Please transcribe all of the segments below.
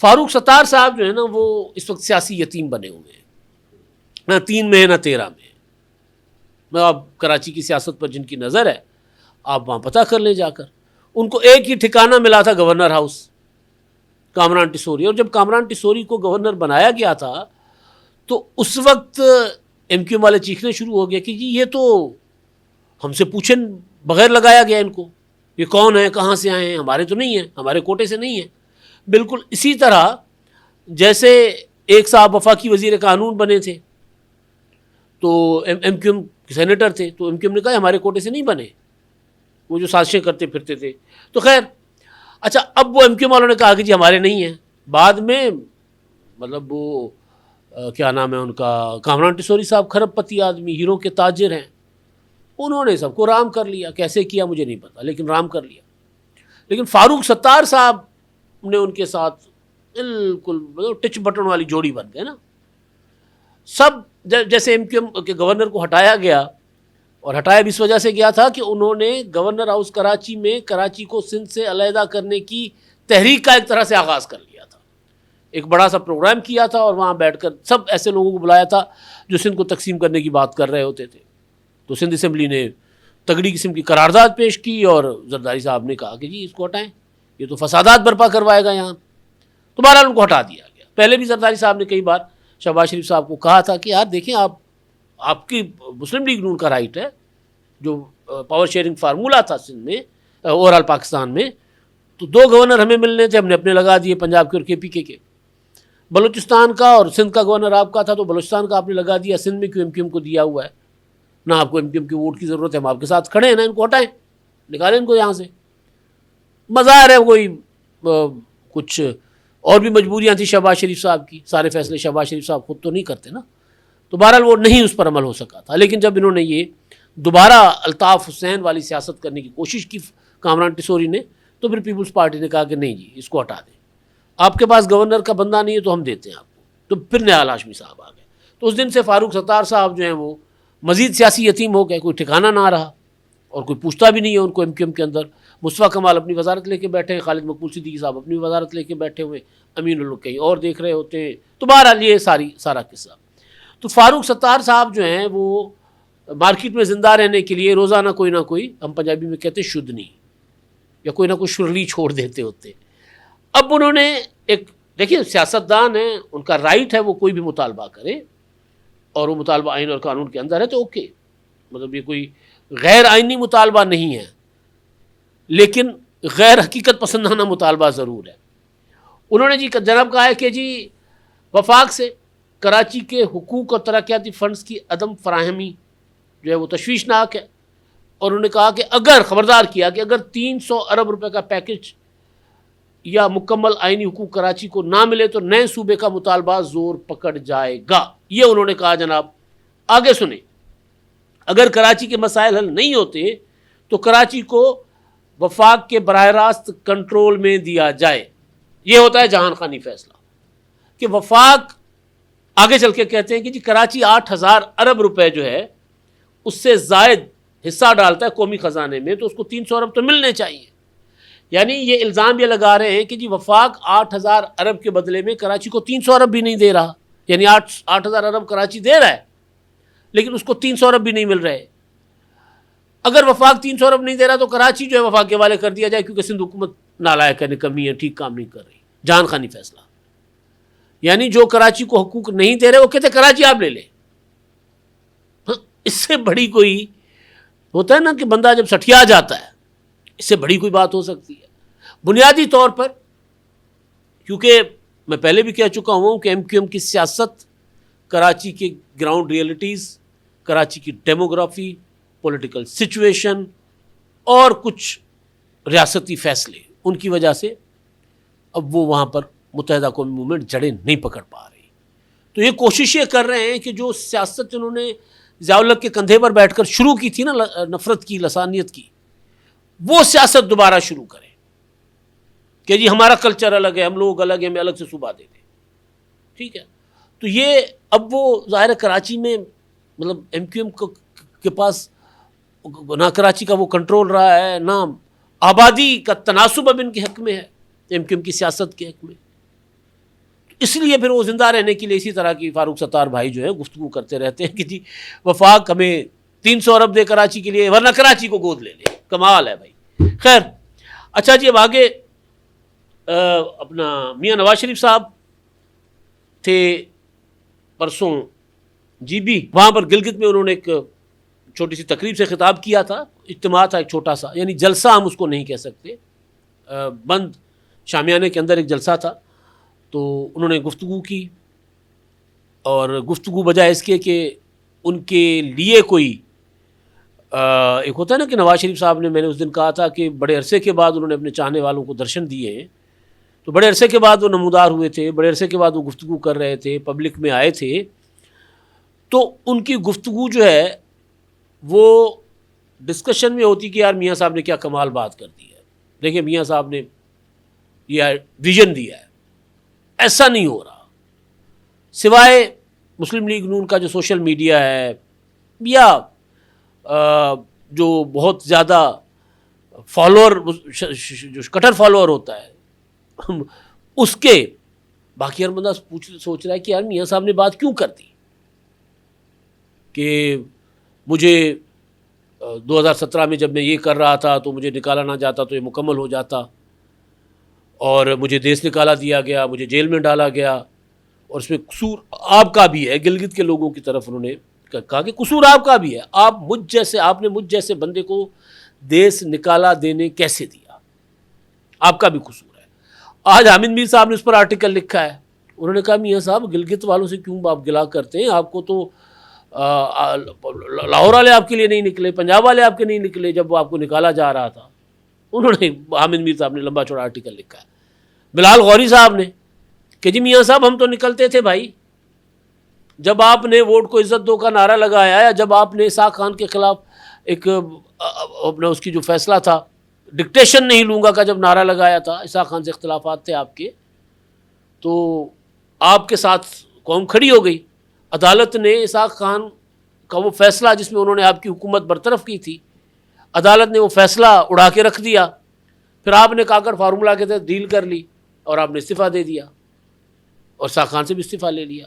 فاروق ستار صاحب جو ہے نا وہ اس وقت سیاسی یتیم بنے ہوئے ہیں، نہ 3 میں نہ 13 میں. آپ کراچی کی سیاست پر جن کی نظر ہے آپ وہاں پتہ کر لیں جا کر. ان کو ایک ہی ٹھکانہ ملا تھا گورنر ہاؤس، کامران ٹیسوری. اور جب کامران ٹیسوری کو گورنر بنایا گیا تھا تو اس وقت ایم کیو والے چیخنے شروع ہو گئے کہ جی یہ تو ہم سے پوچھے بغیر لگایا گیا ان کو، یہ کون ہے، کہاں سے آئے ہیں، ہمارے تو نہیں ہیں، ہمارے کوٹے سے نہیں ہیں. بالکل اسی طرح جیسے ایک صاحب وفاقی وزیر قانون بنے تھے تو ایم کیو ایم سینیٹر تھے، تو ایم کیو ایم نے کہا ہمارے کوٹے سے نہیں بنے، وہ جو سازشیں کرتے پھرتے تھے. تو خیر اچھا، اب وہ ایم کیو ایم والوں نے کہا کہ جی ہمارے نہیں ہیں. بعد میں مطلب وہ کیا نام ہے ان کا، کامران ٹیسوری صاحب کھرب پتی آدمی، ہیروں کے تاجر ہیں، انہوں نے سب کو رام کر لیا. کیسے کیا مجھے نہیں پتا، لیکن رام کر لیا. لیکن فاروق ستار صاحب نے ان کے ساتھ بالکل ٹچ بٹن والی جوڑی بن گئے نا. سب جیسے ایم کیو ایم کے گورنر کو ہٹایا گیا، اور ہٹایا بھی اس وجہ سے گیا تھا کہ انہوں نے گورنر ہاؤس کراچی میں کراچی کو سندھ سے علیحدہ کرنے کی تحریک کا ایک طرح سے آغاز کر لیا تھا. ایک بڑا سا پروگرام کیا تھا اور وہاں بیٹھ کر سب ایسے لوگوں کو بلایا تھا جو سندھ کو تقسیم کرنے کی بات کر رہے ہوتے تھے. تو سندھ اسمبلی نے تگڑی قسم کی قرارداد پیش کی اور زرداری صاحب نے کہا کہ جی اس کو ہٹائیں، یہ تو فسادات برپا کروائے گا یہاں. تو بہرحال ان کو ہٹا دیا گیا. پہلے بھی زرداری صاحب نے کئی بار شہباز شریف صاحب کو کہا تھا کہ یار دیکھیں آپ کی مسلم لیگ نون کا رائٹ ہے، جو پاور شیئرنگ فارمولہ تھا سندھ میں اوور آل پاکستان میں، تو 2 گورنر ہمیں ملنے تھے، ہم نے اپنے لگا دیے، پنجاب کے اور کے پی کے. بلوچستان کا اور سندھ کا گورنر آپ کا تھا تو بلوچستان کا آپ نے لگا دیا، سندھ میں کیوں ایم کیو ایم کو دیا ہوا ہے، نہ آپ کو ایم کیو ایم کے ووٹ کی ضرورت ہے، ہم آپ کے ساتھ کھڑے ہیں، نا ان کو ہٹائیں، نکالیں ان کو یہاں سے. مظاہر ہے کوئی کچھ اور بھی مجبوریاں تھیں شہباز شریف صاحب کی، سارے فیصلے شہباز شریف صاحب خود تو نہیں کرتے نا. تو بہرحال وہ نہیں اس پر عمل ہو سکا تھا. لیکن جب انہوں نے یہ دوبارہ الطاف حسین والی سیاست کرنے کی کوشش کی کامران ٹیسوری نے، تو پھر پیپلز پارٹی نے کہا کہ نہیں جی اس کو ہٹا دیں، آپ کے پاس گورنر کا بندہ نہیں ہے تو ہم دیتے ہیں آپ کو. تو پھر نہال ہاشمی صاحب آ گئے. تو اس دن سے فاروق ستار صاحب جو ہیں وہ مزید سیاسی یتیم ہو گئے، کوئی ٹھکانہ نہ رہا اور کوئی پوچھتا بھی نہیں ہے ان کو. ایم کیو ایم کے اندر مصطفیٰ کمال اپنی وزارت لے کے بیٹھے ہیں، خالد مقبول صدیقی صاحب اپنی وزارت لے کے بیٹھے ہوئے، امین الحق کہیں اور دیکھ رہے ہوتے ہیں. تو بہرحال یہ سارا قصہ. تو فاروق ستار صاحب جو ہیں وہ مارکیٹ میں زندہ رہنے کے لیے روزانہ کوئی نہ کوئی، ہم پنجابی میں کہتے ہیں شدنی، یا کوئی نہ کوئی شرلی چھوڑ دیتے ہوتے. اب انہوں نے ایک، دیکھیے سیاستدان ہیں، ان کا رائٹ ہے وہ کوئی بھی مطالبہ کرے، اور وہ مطالبہ آئین اور قانون کے اندر ہے تو اوکے، مطلب یہ کوئی غیر آئینی مطالبہ نہیں ہے، لیکن غیر حقیقت پسندانہ مطالبہ ضرور ہے. انہوں نے جی جناب کہا ہے کہ جی وفاق سے کراچی کے حقوق اور ترقیاتی فنڈز کی عدم فراہمی جو ہے وہ تشویشناک ہے. اور انہوں نے کہا کہ اگر، خبردار کیا کہ اگر 300 ارب روپے کا پیکج یا مکمل آئینی حقوق کراچی کو نہ ملے تو نئے صوبے کا مطالبہ زور پکڑ جائے گا. یہ انہوں نے کہا. جناب آگے سنیں، اگر کراچی کے مسائل حل نہیں ہوتے تو کراچی کو وفاق کے براہ راست کنٹرول میں دیا جائے. یہ ہوتا ہے جہان خانی فیصلہ کہ وفاق آگے چل کے کہتے ہیں کہ جی کراچی 8000 ارب روپے جو ہے اس سے زائد حصہ ڈالتا ہے قومی خزانے میں، تو اس کو 300 ارب تو ملنے چاہیے. یعنی یہ الزام یہ لگا رہے ہیں کہ جی وفاق 8000 ارب کے بدلے میں کراچی کو 300 ارب بھی نہیں دے رہا. یعنی 8000 ارب کراچی دے رہا ہے لیکن اس کو 300 ارب بھی نہیں مل رہے. اگر وفاق 300 ارب نہیں دے رہا تو کراچی جو ہے وفاق کے حوالے کر دیا جائے، کیونکہ سندھ حکومت نالائق ہے، نکمی ہے، ٹھیک کام نہیں کر رہی. جان خانی فیصلہ. یعنی جو کراچی کو حقوق نہیں دے رہے وہ کہتے کراچی آپ لے لیں. اس سے بڑی کوئی ہوتا ہے نا کہ بندہ جب سٹھیا جاتا ہے، اس سے بڑی کوئی بات ہو سکتی ہے؟ بنیادی طور پر کیونکہ میں پہلے بھی کہہ چکا ہوں کہ ایم کیو ایم کی سیاست کراچی کے گراؤنڈ ریئلٹیز، کراچی کی ڈیموگرافی، پولیٹیکل سچویشن اور کچھ ریاستی فیصلے، ان کی وجہ سے اب وہ وہاں پر متحدہ قومی موومنٹ جڑیں نہیں پکڑ پا رہی. تو یہ کوشش یہ کر رہے ہیں کہ جو سیاست انہوں نے ضیاء الحق کے کندھے پر بیٹھ کر شروع کی تھی نا، نفرت کی، لسانیت کی، وہ سیاست دوبارہ شروع کریں کہ جی ہمارا کلچر الگ ہے، ہم لوگ الگ ہیں، ہمیں الگ سے صوبہ دے دیں. ٹھیک ہے. تو یہ اب وہ ظاہر کراچی میں مطلب ایم کیو ایم کے پاس نہ کراچی کا وہ کنٹرول رہا ہے، نہ آبادی کا تناسب اب ان کے حق میں ہے، ایم کیو ایم کی سیاست کے حق میں. اس لیے پھر وہ زندہ رہنے کے لیے اسی طرح کی فاروق ستار بھائی جو ہے گفتگو کرتے رہتے ہیں کہ جی وفاق ہمیں 300 ارب دے کراچی کے لیے ورنہ کراچی کو گود لے لے. کمال ہے بھائی. خیر اچھا جی اب آگے اپنا میاں نواز شریف صاحب تھے پرسوں جی بھی وہاں پر گلگت میں، انہوں نے ایک چھوٹی سی تقریب سے خطاب کیا تھا. اجتماع تھا ایک چھوٹا سا، یعنی جلسہ ہم اس کو نہیں کہہ سکتے، بند شامیانے کے اندر ایک جلسہ تھا. تو انہوں نے گفتگو کی، اور گفتگو بجائے اس کے کہ ان کے لیے کوئی ایک ہوتا ہے نا کہ نواز شریف صاحب نے، میں نے اس دن کہا تھا کہ بڑے عرصے کے بعد انہوں نے اپنے چاہنے والوں کو درشن دیے ہیں، تو بڑے عرصے کے بعد وہ نمودار ہوئے تھے، بڑے عرصے کے بعد وہ گفتگو کر رہے تھے، پبلک میں آئے تھے. تو ان کی گفتگو جو ہے وہ ڈسکشن میں ہوتی کہ یار میاں صاحب نے کیا کمال بات کر دی ہے، دیکھیں میاں صاحب نے یہ ویژن دیا ہے. ایسا نہیں ہو رہا، سوائے مسلم لیگ نون کا جو سوشل میڈیا ہے یا جو بہت زیادہ فالوور، جو کٹر فالوور ہوتا ہے اس کے، باقی ہر بندہ سوچ رہا ہے کہ یار میاں صاحب نے بات کیوں کر دی کہ مجھے 2017 میں جب میں یہ کر رہا تھا تو مجھے نکالا نہ جاتا تو یہ مکمل ہو جاتا، اور مجھے دیس نکالا دیا گیا، مجھے جیل میں ڈالا گیا، اور اس میں قصور آپ کا بھی ہے. گلگت کے لوگوں کی طرف انہوں نے کہا کہ قصور آپ کا بھی ہے، آپ نے مجھ جیسے بندے کو دیس نکالا دینے کیسے دیا، آپ کا بھی قصور ہے. آج حامد میر صاحب نے اس پر آرٹیکل لکھا ہے. انہوں نے کہا میاں صاحب گلگت والوں سے کیوں آپ گلا کرتے ہیں، آپ کو تو لاہور والے آپ کے لیے نہیں نکلے، پنجاب والے آپ کے نہیں نکلے جب وہ آپ کو نکالا جا رہا تھا. انہوں نے حامد میر صاحب نے لمبا چوڑا آرٹیکل لکھا ہے. بلال غوری صاحب نے کہ جی میاں صاحب ہم تو نکلتے تھے بھائی، جب آپ نے ووٹ کو عزت دو کا نعرہ لگایا، یا جب آپ نے اسحاق خان کے خلاف ایک اپنا اس کی جو فیصلہ تھا ڈکٹیشن نہیں لوں گا کا جب نعرہ لگایا تھا، اسحاق خان سے اختلافات تھے آپ کے، تو آپ کے ساتھ قوم کھڑی ہو گئی. عدالت نے اسحاق خان کا وہ فیصلہ جس میں انہوں نے آپ کی حکومت برطرف کی تھی، عدالت نے وہ فیصلہ اڑا کے رکھ دیا. پھر آپ نے کاکڑ فارمولہ کے تحت ڈیل کر لی اور آپ نے استعفیٰ دے دیا، اور اسحاق خان سے بھی استعفیٰ لے لیا.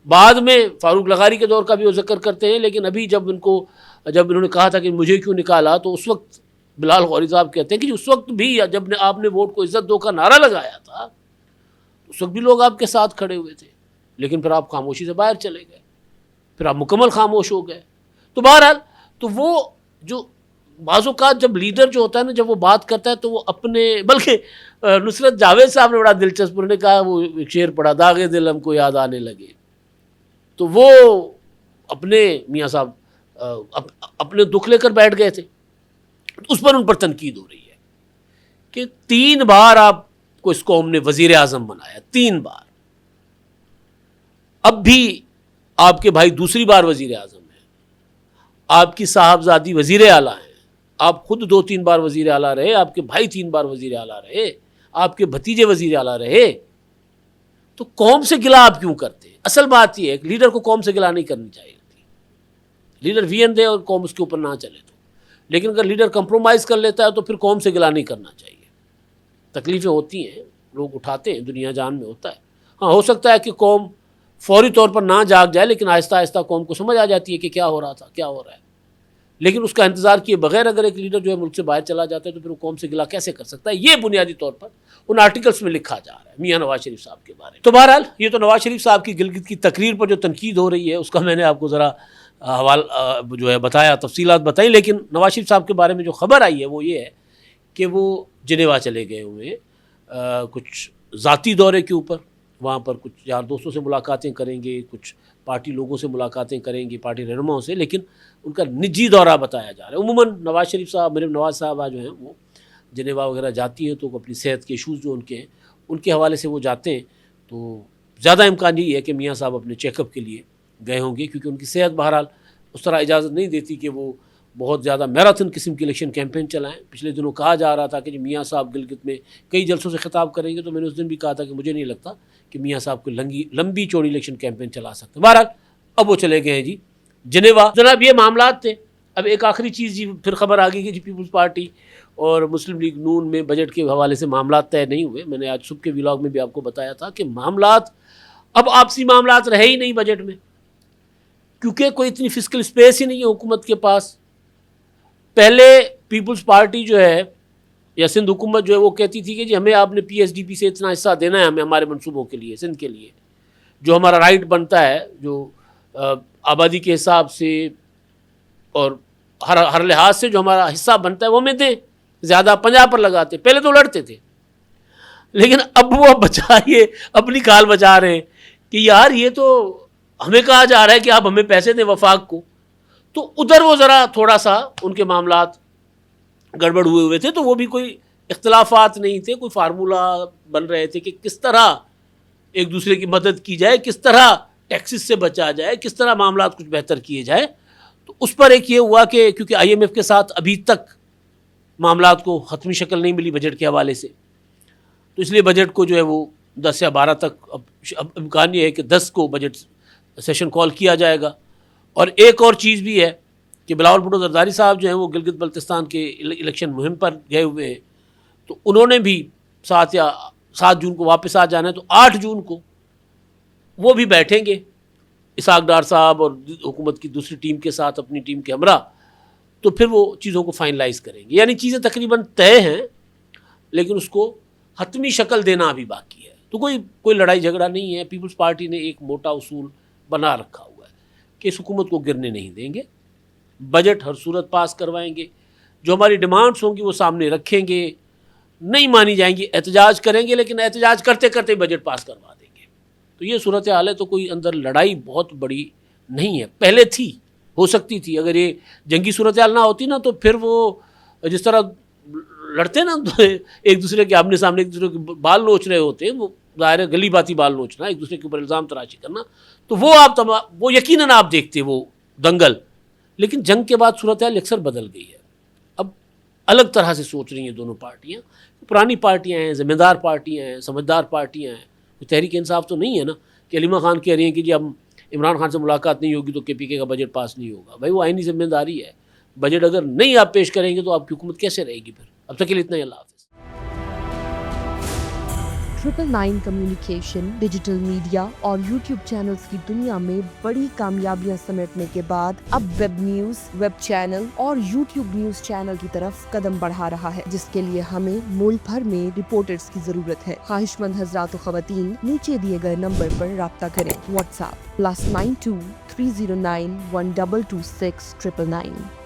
بعد میں فاروق لغاری کے دور کا بھی وہ ذکر کرتے ہیں، لیکن ابھی جب انہوں نے کہا تھا کہ مجھے کیوں نکالا، تو اس وقت بلال غوری صاحب کہتے ہیں کہ اس وقت بھی جب آپ نے ووٹ کو عزت دو کا نعرہ لگایا تھا، اس وقت بھی لوگ آپ کے ساتھ کھڑے ہوئے تھے، لیکن پھر آپ خاموشی سے باہر چلے گئے، پھر آپ مکمل خاموش ہو گئے. تو بہرحال تو وہ جو بعض اوقات جب لیڈر جو ہوتا ہے نا، جب وہ بات کرتا ہے تو وہ اپنے، بلکہ نصرت جاوید صاحب نے بڑا دلچسپ، انہوں نے کہا وہ ایک شعر پڑھا، داغے دل ہم کو یاد آنے لگے. تو وہ اپنے میاں صاحب اپنے دکھ لے کر بیٹھ گئے تھے. اس پر ان پر تنقید ہو رہی ہے کہ 3 بار آپ کو اس قوم نے وزیر اعظم بنایا، 3 بار، اب بھی آپ کے بھائی دوسری بار وزیر اعظم ہیں، آپ کی صاحبزادی وزیر اعلیٰ ہیں، آپ خود 2-3 بار وزیر اعلیٰ رہے، آپ کے بھائی 3 بار وزیر اعلیٰ رہے، آپ کے بھتیجے وزیر اعلیٰ رہے. تو قوم سے گلا آپ کیوں کرتے ہیں؟ اصل بات یہ ہے کہ لیڈر کو قوم سے گلا نہیں کرنی چاہیے. لیڈر وین دے اور قوم اس کے اوپر نہ چلے تو، لیکن اگر لیڈر کمپرومائز کر لیتا ہے تو پھر قوم سے گلا نہیں کرنا چاہیے. تکلیفیں ہوتی ہیں، لوگ اٹھاتے ہیں، دنیا جان میں ہوتا ہے. ہاں ہو سکتا ہے کہ قوم فوری طور پر نہ جاگ جائے، لیکن آہستہ آہستہ قوم کو سمجھ آ جاتی ہے کہ کیا ہو رہا تھا، کیا ہو رہا ہے. لیکن اس کا انتظار کیے بغیر اگر ایک لیڈر جو ہے ملک سے باہر چلا جاتا ہے تو پھر وہ قوم سے گلا کیسے کر سکتا ہے؟ یہ بنیادی طور پر ان آرٹیکلس میں لکھا جا رہا ہے میاں نواز شریف صاحب کے بارے میں. تو بہرحال یہ تو نواز شریف صاحب کی گلگت کی تقریر پر جو تنقید ہو رہی ہے اس کا میں نے آپ کو ذرا حوالہ جو ہے بتایا، تفصیلات بتائیں. لیکن نواز شریف صاحب کے بارے میں جو خبر آئی ہے وہ یہ ہے کہ وہ جنیوا چلے گئے ہوئے کچھ ذاتی دورے کے اوپر. وہاں پر کچھ یار دوستوں سے ملاقاتیں کریں گے، کچھ پارٹی لوگوں سے ملاقاتیں کریں گے، پارٹی رہنماؤں سے، لیکن ان کا نجی دورہ بتایا جا رہا ہے. عموماً نواز شریف صاحب، میرے نواز صاحبہ جو ہیں وہ جنیوا وغیرہ جاتی ہیں تو اپنی صحت کے ایشوز جو ان کے ہیں ان کے حوالے سے وہ جاتے ہیں. تو زیادہ امکان یہی ہے کہ میاں صاحب اپنے چیک اپ کے لیے گئے ہوں گے، کیونکہ ان کی صحت بہرحال اس طرح اجازت نہیں دیتی کہ وہ بہت زیادہ میراتھن قسم کی الیکشن کیمپین چلائیں. پچھلے دنوں کہا جا رہا تھا کہ میاں صاحب گلگت میں کئی جلسوں سے خطاب کریں گے، تو میں نے اس دن بھی کہا تھا کہ مجھے نہیں لگتا کہ میاں صاحب کو لمبی چوڑی الیکشن کیمپین چلا سکتے. بہرحال اب وہ چلے گئے ہیں جی جنیوا. جناب یہ معاملات تھے. اب ایک آخری چیز جی پھر خبر آ گئی کہ جی پیپلز پارٹی اور مسلم لیگ نون میں بجٹ کے حوالے سے معاملات طے نہیں ہوئے. میں نے آج صبح کے ولاگ میں بھی آپ کو بتایا تھا کہ معاملات اب آپسی معاملات رہے ہی نہیں بجٹ میں, کیونکہ کوئی اتنی فسکل اسپیس ہی نہیں ہے حکومت کے پاس. پہلے پیپلز پارٹی جو ہے یا سندھ حکومت جو ہے وہ کہتی تھی کہ جی ہمیں آپ نے پی ایس ڈی پی سے اتنا حصہ دینا ہے, ہمیں ہمارے منصوبوں کے لیے, سندھ کے لیے جو ہمارا رائٹ بنتا ہے, جو آبادی کے حساب سے اور ہر لحاظ سے جو ہمارا حصہ بنتا ہے وہ ہمیں دیں, زیادہ پنجاب پر لگاتے. پہلے تو لڑتے تھے, لیکن اب وہ بچائیے اپنی کال بچا رہے ہیں کہ یار یہ تو ہمیں کہا جا رہا ہے کہ آپ ہمیں پیسے دیں وفاق کو. تو ادھر وہ ذرا تھوڑا سا ان کے معاملات گڑبڑ ہوئے تھے, تو وہ بھی کوئی اختلافات نہیں تھے, کوئی فارمولہ بن رہے تھے کہ کس طرح ایک دوسرے کی مدد کی جائے, کس طرح ٹیکسز سے بچا جائے, کس طرح معاملات کچھ بہتر کیے جائے. تو اس پر ایک یہ ہوا کہ کیونکہ آئی ایم ایف کے ساتھ ابھی تک معاملات کو حتمی شکل نہیں ملی بجٹ کے حوالے سے, تو اس لیے بجٹ کو جو ہے وہ 10 یا 12 تک, اب امکان یہ ہے کہ 10 کو بجٹ سیشن کال کیا جائے گا. اور ایک اور چیز بھی ہے کہ بلاول بھٹو زرداری صاحب جو ہیں وہ گلگت بلتستان کے الیکشن مہم پر گئے ہوئے ہیں, تو انہوں نے بھی 7 جون کو واپس آ جانا ہے. تو 8 جون کو وہ بھی بیٹھیں گے اسحاق ڈار صاحب اور حکومت کی دوسری ٹیم کے ساتھ, اپنی ٹیم کے ہمراہ, تو پھر وہ چیزوں کو فائنلائز کریں گے. یعنی چیزیں تقریباً طے ہیں, لیکن اس کو حتمی شکل دینا ابھی باقی ہے. تو کوئی لڑائی جھگڑا نہیں ہے. پیپلز پارٹی نے ایک موٹا اصول بنا رکھا ہوا ہے کہ اس حکومت کو گرنے نہیں دیں گے, بجٹ ہر صورت پاس کروائیں گے, جو ہماری ڈیمانڈس ہوں گی وہ سامنے رکھیں گے, نہیں مانی جائیں گی احتجاج کریں گے, لیکن احتجاج کرتے کرتے بجٹ پاس کروا دیں گے. تو یہ صورتحال ہے. تو کوئی اندر لڑائی بہت بڑی نہیں ہے. پہلے تھی, ہو سکتی تھی, اگر یہ جنگی صورتحال نہ ہوتی نا تو پھر وہ جس طرح لڑتے نا ایک دوسرے کے آمنے سامنے ایک دوسرے کے بال نوچ رہے ہوتے ہیں, وہ ظاہر ہے گلی باتی بال نوچنا, ایک دوسرے کے اوپر الزام تراشی کرنا, تو وہ یقیناً آپ دیکھتے وہ دنگل. لیکن جنگ کے بعد صورتحال اکثر بدل گئی ہے. اب الگ طرح سے سوچ رہی ہیں دونوں پارٹیاں. پرانی پارٹیاں ہیں, ذمہ دار پارٹیاں ہیں, سمجھدار پارٹیاں ہیں. تحریک انصاف تو نہیں ہے نا کہ علیمہ خان کہہ رہی ہیں کہ جی اب عمران خان سے ملاقات نہیں ہوگی تو کے پی کے کا بجٹ پاس نہیں ہوگا. بھائی وہ آئینی ذمہ داری ہے. بجٹ اگر نہیں آپ پیش کریں گے تو آپ کی حکومت کیسے رہے گی پھر. اب تک کے لیے اتنا ہی. اللہ حافظ. 999 کمیونیکیشن، ڈیجیٹل میڈیا اور یوٹیوب چینلز کی دنیا میں بڑی کامیابیاں سمیٹنے کے بعد اب ویب نیوز، ویب چینل اور یوٹیوب نیوز چینل کی طرف قدم بڑھا رہا ہے، جس کے لیے ہمیں ملک بھر میں رپورٹرز کی ضرورت ہے. خواہش مند حضرات و خواتین نیچے دیے گئے نمبر پر رابطہ کریں. What's app +92 309 1226 999.